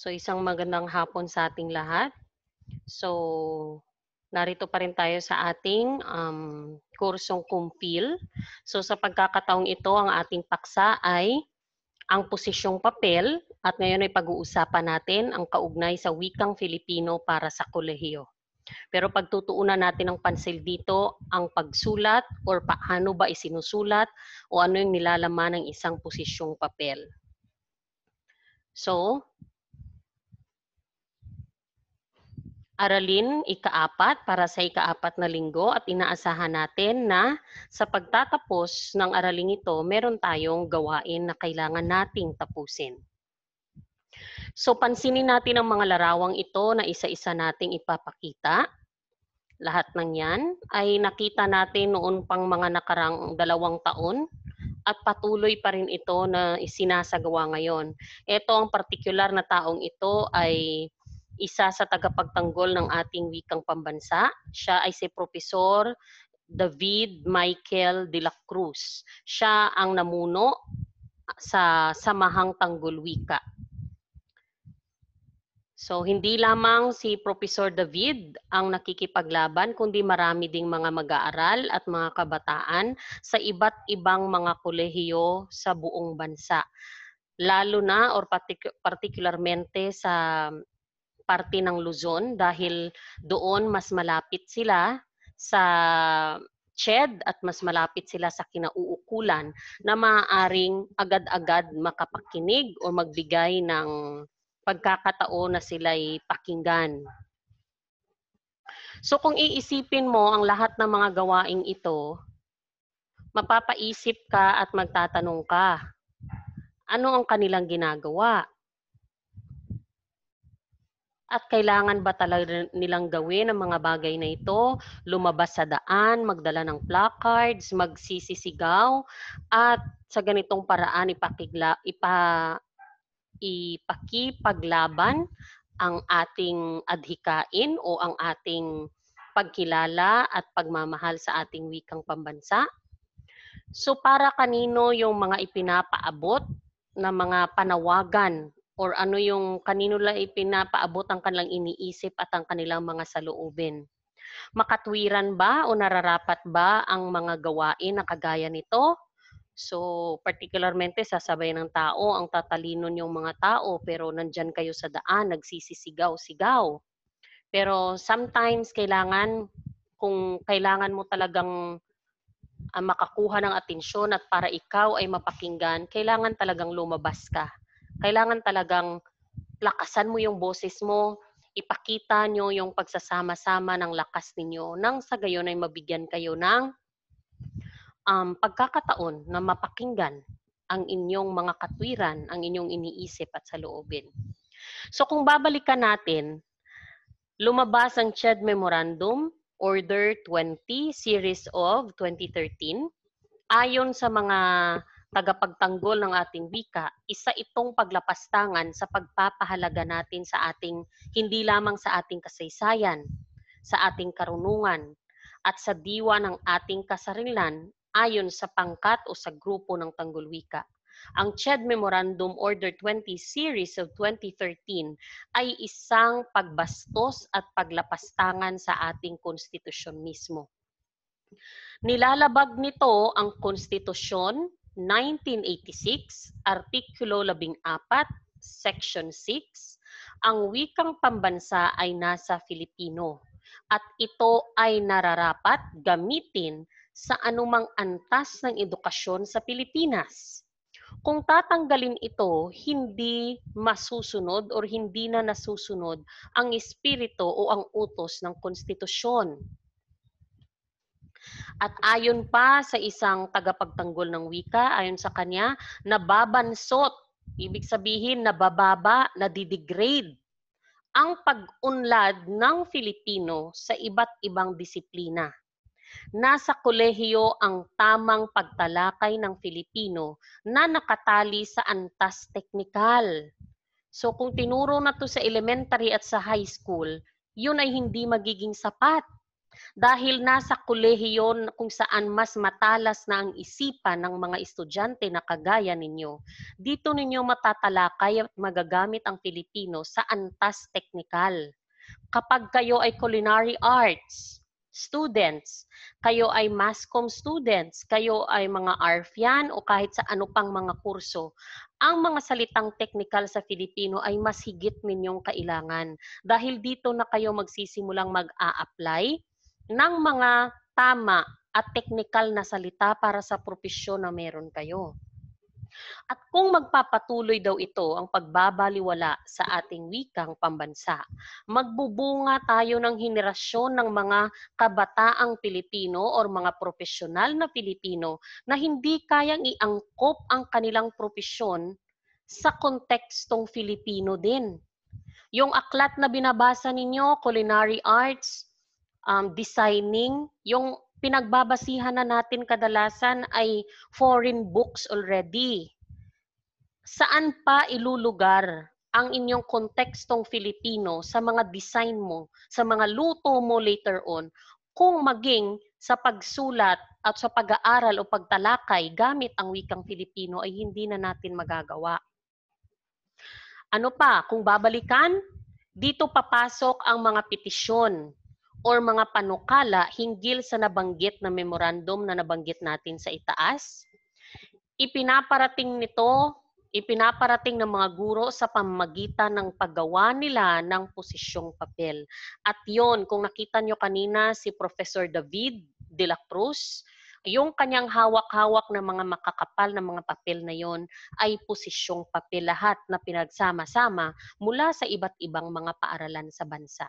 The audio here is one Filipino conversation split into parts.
So isang magandang hapon sa ating lahat. So narito pa rin tayo sa ating kursong Kumpil. So sa pagkakataong ito, ang ating paksa ay ang posisyong papel at ngayon ay pag-uusapan natin ang kaugnay sa wikang Filipino para sa kolehiyo. Pero pagtutuunan natin ng pansil dito ang pagsulat or paano ba isinusulat o ano yung nilalaman ng isang posisyong papel. So, aralin ikaapat para sa ikaapat na linggo at inaasahan natin na sa pagtatapos ng araling ito, meron tayong gawain na kailangan nating tapusin. So pansinin natin ang mga larawang ito na isa-isa nating ipapakita. Lahat ng yan ay nakita natin noon pang mga nakarang 2 taon at patuloy pa rin ito na isinasagawa ngayon. Ito ang partikular na taong ito ay isa sa tagapagtanggol ng ating wikang pambansa. Siya ay si Profesor David Michael de la Cruz. Siya ang namuno sa Samahang Tanggol Wika. So hindi lamang si Professor David ang nakikipaglaban, kundi marami ding mga mag-aaral at mga kabataan sa iba't ibang mga kolehiyo sa buong bansa. Lalo na or particularmente sa parte ng Luzon dahil doon mas malapit sila sa CHED at mas malapit sila sa kinauukulan na maaaring agad-agad makapakinig o magbigay ng pagkakataon na sila'y pakinggan. So kung iisipin mo ang lahat ng mga gawaing ito, mapapaisip ka at magtatanong ka, ano ang kanilang ginagawa? At kailangan ba talaga nilang gawin ang mga bagay na ito? Lumabas sa daan, magdala ng placards, magsisisigaw, at sa ganitong paraan ipakipaglaban ang ating adhikain o ang ating pagkilala at pagmamahal sa ating wikang pambansa. So para kanino yung mga ipinapaabot na mga panawagan or ano yung kanino lang ipinapaabot ang kanilang iniisip at ang kanilang mga saloobin? Makatwiran ba o nararapat ba ang mga gawain na kagaya nito? So, particularmente sasabay ng tao, ang tatalino niyong mga tao, pero nandyan kayo sa daan, nagsisisigaw-sigaw. Pero sometimes kung kailangan mo talagang makakuha ng atensyon at para ikaw ay mapakinggan, kailangan talagang lumabas ka. Kailangan talagang lakasan mo yung boses mo, ipakita nyo yung pagsasama-sama ng lakas ninyo nang sa gayon ay mabigyan kayo ng pagkakataon na mapakinggan ang inyong mga katwiran, ang inyong iniisip at saloobin. So kung babalikan natin, lumabas ang CHED Memorandum Order 20 Series of 2013. Ayon sa mga tagapagtanggol ng ating wika, isa itong paglapastangan sa pagpapahalaga natin sa ating, hindi lamang sa ating kasaysayan, sa ating karunungan, at sa diwa ng ating kasarilan ayon sa pangkat o sa grupo ng Tanggol Wika. Ang CHED Memorandum Order 20 Series of 2013 ay isang pagbastos at paglapastangan sa ating konstitusyon mismo. Nilalabag nito ang Konstitusyon 1986, Artikulo 14, Section 6, ang wikang pambansa ay nasa Filipino at ito ay nararapat gamitin sa anumang antas ng edukasyon sa Pilipinas. Kung tatanggalin ito, hindi masusunod o hindi na nasusunod ang espiritu o ang utos ng konstitusyon. At ayon pa sa isang tagapagtanggol ng wika, ayon sa kanya, nababansot, ibig sabihin nabababa, nadidegrade ang pag-unlad ng Filipino sa iba't ibang disiplina. Nasa kolehiyo ang tamang pagtalakay ng Filipino na nakatali sa antas teknikal. So kung tinuro na to sa elementary at sa high school, yun ay hindi magiging sapat. Dahil nasa kolehiyo kung saan mas matalas na ang isipan ng mga estudyante na kagaya ninyo, dito ninyo matatalakay at magagamit ang Filipino sa antas teknikal. Kapag kayo ay culinary arts students, kayo ay masscom students, kayo ay mga ARFIAN o kahit sa ano pang mga kurso, ang mga salitang teknikal sa Filipino ay mas higit ninyong kailangan dahil dito na kayo magsisimulang mag-a-apply ng mga tama at teknikal na salita para sa propesyon na meron kayo. At kung magpapatuloy daw ito ang pagbabaliwala sa ating wikang pambansa, magbubunga tayo ng henerasyon ng mga kabataang Pilipino o mga profesional na Pilipino na hindi kayang iangkop ang kanilang propesyon sa kontekstong Filipino din. Yung aklat na binabasa ninyo, culinary arts, designing, yung pinagbabasihan na natin kadalasan ay foreign books already. Saan pa ilulugar ang inyong kontekstong Filipino sa mga design mo, sa mga luto mo later on, kung maging sa pagsulat at sa pag-aaral o pagtalakay gamit ang wikang Filipino ay hindi na natin magagawa. Ano pa, kung babalikan, dito papasok ang mga petisyon or mga panukala hinggil sa nabanggit na memorandum na nabanggit natin sa itaas. Ipinaparating ng mga guro sa pamamagitan ng paggawa nila ng posisyong papel. At yon, kung nakita nyo kanina si Professor David de la Cruz, yung kanyang hawak-hawak na mga makakapal na mga papel na yon ay posisyong papel lahat na pinagsama-sama mula sa iba't ibang mga paaralan sa bansa.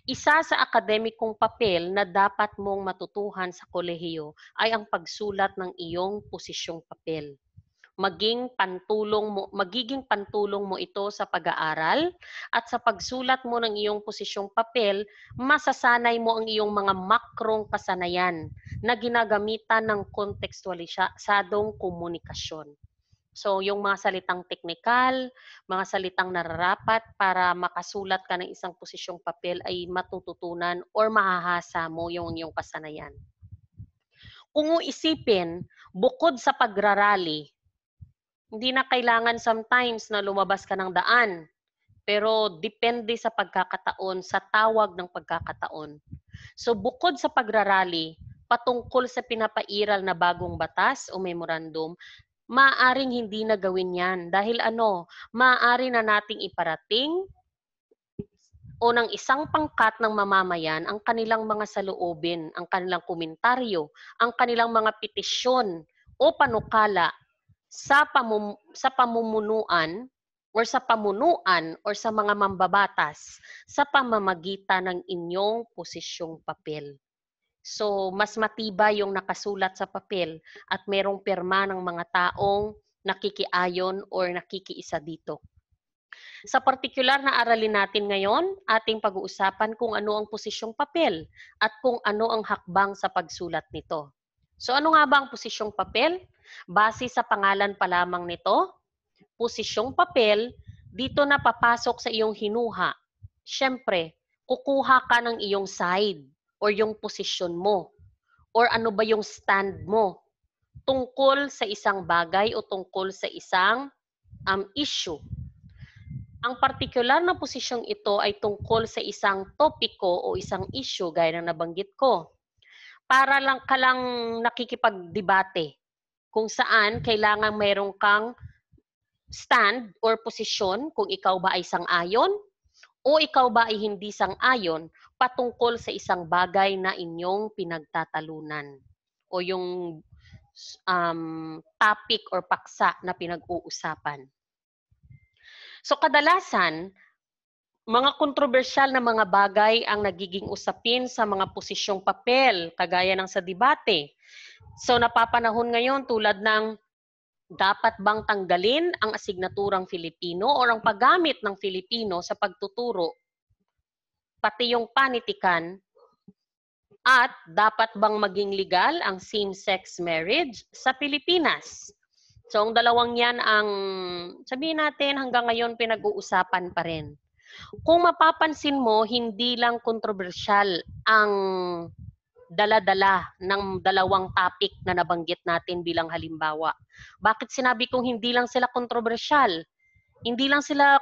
Isa sa akademikong papel na dapat mong matutuhan sa kolehiyo ay ang pagsulat ng iyong posisyong papel. Magiging pantulong mo ito sa pag-aaral at sa pagsulat mo ng iyong posisyong papel, masasanay mo ang iyong mga makrong kasanayan na ginagamitan ng kontekstualisadong komunikasyon. So, yung mga salitang teknikal, mga salitang nararapat para makasulat ka ng isang posisyong papel ay matututunan or mahahasa mo yung iyong kasanayan. Kung isipin, bukod sa pagrarally, hindi na kailangan sometimes na lumabas ka ng daan, pero depende sa pagkakataon, sa tawag ng pagkakataon. So bukod sa pagrarally, patungkol sa pinapairal na bagong batas o memorandum, maaaring hindi na gawin yan. Dahil maaari na nating iparating o ng isang pangkat ng mamamayan ang kanilang mga saloobin, ang kanilang komentaryo, ang kanilang mga petisyon o panukala sa pamumunuan or sa pamunuan or sa mga mambabatas sa pamamagitan ng inyong posisyong papel. So, mas matibay yung nakasulat sa papel at merong pirma ng mga taong nakikiayon or nakikiisa dito. Sa partikular na aralin natin ngayon, ating pag-uusapan kung ano ang posisyong papel at kung ano ang hakbang sa pagsulat nito. So, ano nga ba ang posisyong papel? Base sa pangalan pa lamang nito, posisyong papel, dito na papasok sa iyong hinuha. Siyempre, kukuha ka ng iyong side or yung posisyon mo or ano ba yung stand mo tungkol sa isang bagay o tungkol sa isang issue. Ang partikular na posisyong ito ay tungkol sa isang topiko o isang issue gaya ng nabanggit ko. Para lang ka lang nakikipagdebate kung saan kailangan mayroon kang stand or posisyon kung ikaw ba ay sang-ayon o ikaw ba ay hindi sang-ayon patungkol sa isang bagay na inyong pinagtatalunan o yung topic or paksa na pinag-uusapan. So kadalasan, mga kontrobersyal na mga bagay ang nagiging usapin sa mga posisyong papel, kagaya ng sa debate. So napapanahon ngayon tulad ng dapat bang tanggalin ang asignaturang Filipino o ang paggamit ng Filipino sa pagtuturo, pati yung panitikan, at dapat bang maging legal ang same-sex marriage sa Pilipinas. So ang dalawang yan ang sabihin natin hanggang ngayon pinag-uusapan pa rin. Kung mapapansin mo, hindi lang kontrobersyal ang dala-dala ng dalawang topic na nabanggit natin bilang halimbawa. Bakit sinabi kong hindi lang sila kontrobersyal? Hindi lang sila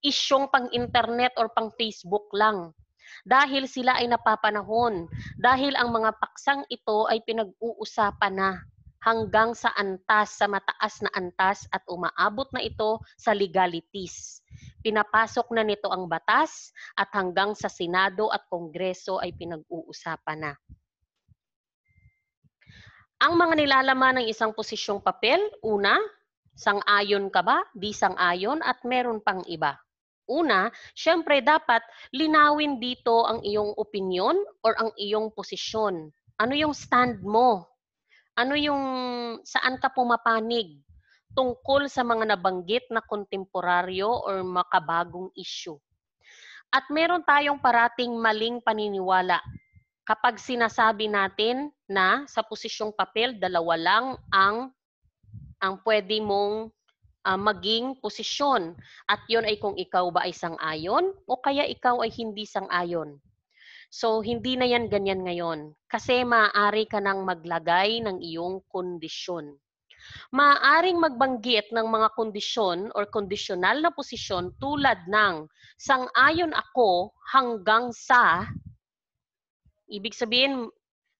isyong pang-internet or pang-Facebook lang. Dahil sila ay napapanahon. Dahil ang mga paksang ito ay pinag-uusapan na hanggang sa antas, sa mataas na antas at umaabot na ito sa legalities. Pinapasok na nito ang batas at hanggang sa Senado at Kongreso ay pinag-uusapan na. Ang mga nilalaman ng isang posisyong papel, una, sang-ayon ka ba? Di sang-ayon at meron pang iba. Una, syempre dapat linawin dito ang iyong opinion or ang iyong posisyon. Ano yung stand mo? Ano yung saan ka pumapanig tungkol sa mga nabanggit na kontemporaryo or makabagong issue? At meron tayong parating maling paniniwala kapag sinasabi natin na sa posisyong papel, dalawa lang ang pwede mong maging posisyon. At yun ay kung ikaw ba ay sang-ayon o kaya ikaw ay hindi sang-ayon. So, hindi na yan ganyan ngayon. Kasi maaari ka nang maglagay ng iyong kondisyon. Maaaring magbanggit ng mga kondisyon or kondisyonal na posisyon tulad ng sang-ayon ako hanggang sa, ibig sabihin,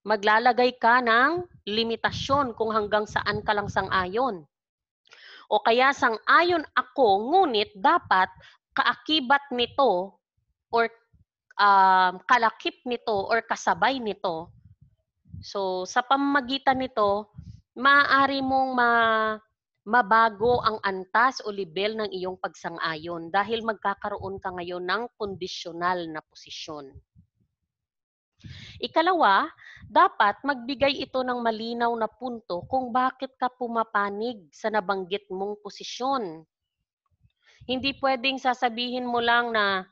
maglalagay ka ng limitasyon kung hanggang saan ka lang sang-ayon. O kaya sang-ayon ako, ngunit dapat kaakibat nito or kalakip nito or kasabay nito. So, sa pamamagitan nito, maaari mong mabago ang antas o level ng iyong pagsang-ayon dahil magkakaroon ka ngayon ng kondisyonal na posisyon. Ikalawa, dapat magbigay ito ng malinaw na punto kung bakit ka pumapanig sa nabanggit mong posisyon. Hindi pwedeng sasabihin mo lang na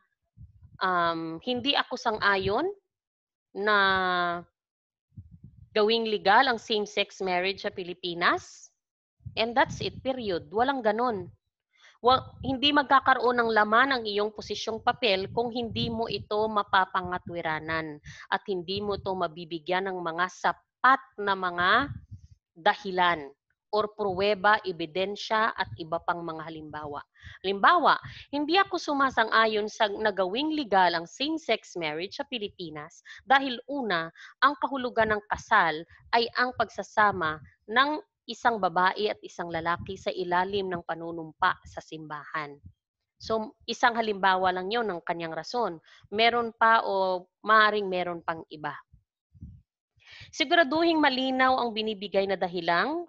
hindi ako sang-ayon na gawing legal ang same-sex marriage sa Pilipinas. And that's it, period. Walang ganon. Hindi magkakaroon ng laman ang iyong posisyong papel kung hindi mo ito mapapangatwiranan at hindi mo ito mabibigyan ng mga sapat na mga dahilan or pruweba, ebidensya at iba pang mga halimbawa. Halimbawa, hindi ako sumasang-ayon sa nagawing legal ang same-sex marriage sa Pilipinas dahil una, ang kahulugan ng kasal ay ang pagsasama ng isang babae at isang lalaki sa ilalim ng panunumpa sa simbahan. So, isang halimbawa lang yon ng kanyang rason. Meron pa o maaaring meron pang iba. Siguraduhing malinaw ang binibigay na dahilang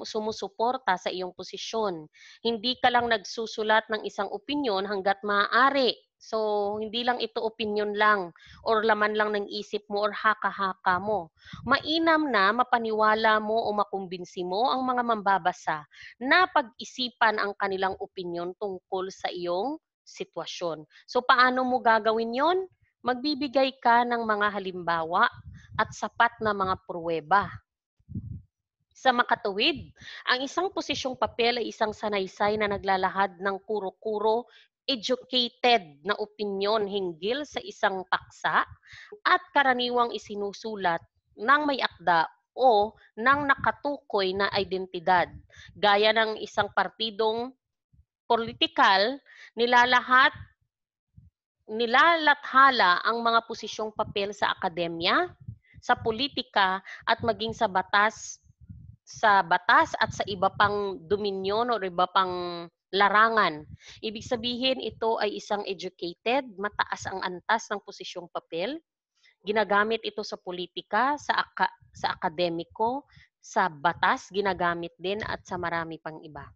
sumusuporta sa iyong posisyon. Hindi ka lang nagsusulat ng isang opinyon hanggat maaari. So, hindi lang ito opinion lang or laman lang ng isip mo or haka-haka mo. Mainam na mapaniwala mo o makumbinsi mo ang mga mambabasa na pag-isipan ang kanilang opinion tungkol sa iyong sitwasyon. So, paano mo gagawin yon? Magbibigay ka ng mga halimbawa at sapat na mga pruweba. Sa makatuwid, ang isang posisyong papel ay isang sanaysay na naglalahad ng kuro-kuro educated na opinyon hinggil sa isang paksa at karaniwang isinusulat ng may akda o ng nakatukoy na identidad. Gaya ng isang partidong politikal, nilalathala ang mga posisyong papel sa akademya, sa politika at maging sa batas at sa iba pang dominyon o iba pang larangan. Ibig sabihin ito ay isang educated, mataas ang antas ng posisyong papel. Ginagamit ito sa politika, sa akademiko, sa batas, ginagamit din at sa marami pang iba.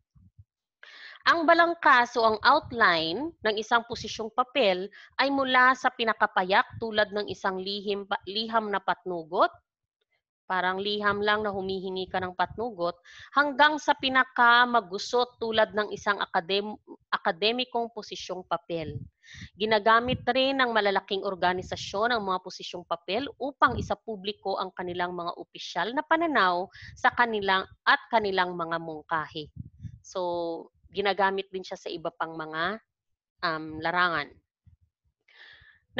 Ang balangkas o ang outline ng isang posisyong papel ay mula sa pinakapayak tulad ng isang liham na patnugot, parang liham lang na humihingi ka ng patnugot, hanggang sa pinakamagusot tulad ng isang akademikong posisyong papel. Ginagamit rin ng malalaking organisasyon ang mga posisyong papel upang isapubliko ang kanilang mga opisyal na pananaw sa kanilang mga mungkahi. So, ginagamit din siya sa iba pang mga larangan.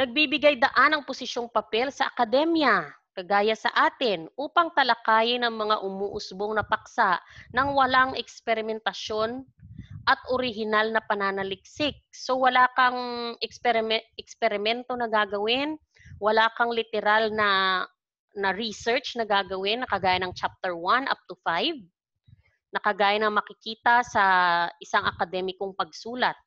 Nagbibigay daan ang posisyong papel sa akademya, kagaya sa atin, upang talakayin ang mga umuusbong na paksa nang walang eksperimentasyon at orihinal na pananaliksik. So wala kang eksperimento na gagawin, wala kang literal na research na gagawin na kagaya ng chapter 1 up to 5, na kagaya ng makikita sa isang akademikong pagsulat.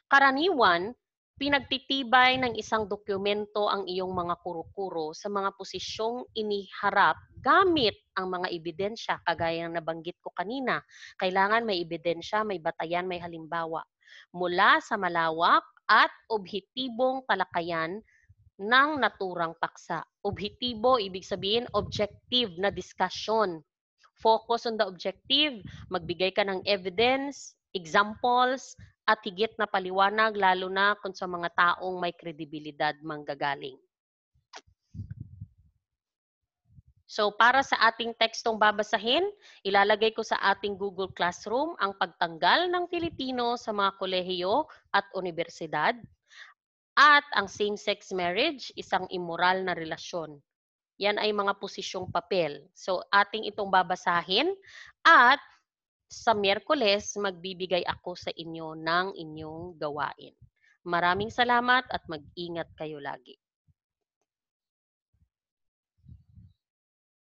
Karaniwan, pinagtitibay ng isang dokumento ang iyong mga kuro-kuro sa mga posisyong iniharap gamit ang mga ebidensya, kagaya ng nabanggit ko kanina. Kailangan may ebidensya, may batayan, may halimbawa. Mula sa malawak at objetibong talakayan ng naturang paksa. Objektibo, ibig sabihin objective na discussion. Focus on the objective, magbigay ka ng evidence, examples, at higit na paliwanag lalo na kung sa mga taong may kredibilidad manggagaling. So para sa ating tekstong babasahin, ilalagay ko sa ating Google Classroom ang pagtanggal ng Filipino sa mga kolehiyo at universidad at ang same-sex marriage, isang immoral na relasyon. Yan ay mga posisyong papel. So ating itong babasahin at sa Miyerkules magbibigay ako sa inyo ng inyong gawain. Maraming salamat at mag-ingat kayo lagi.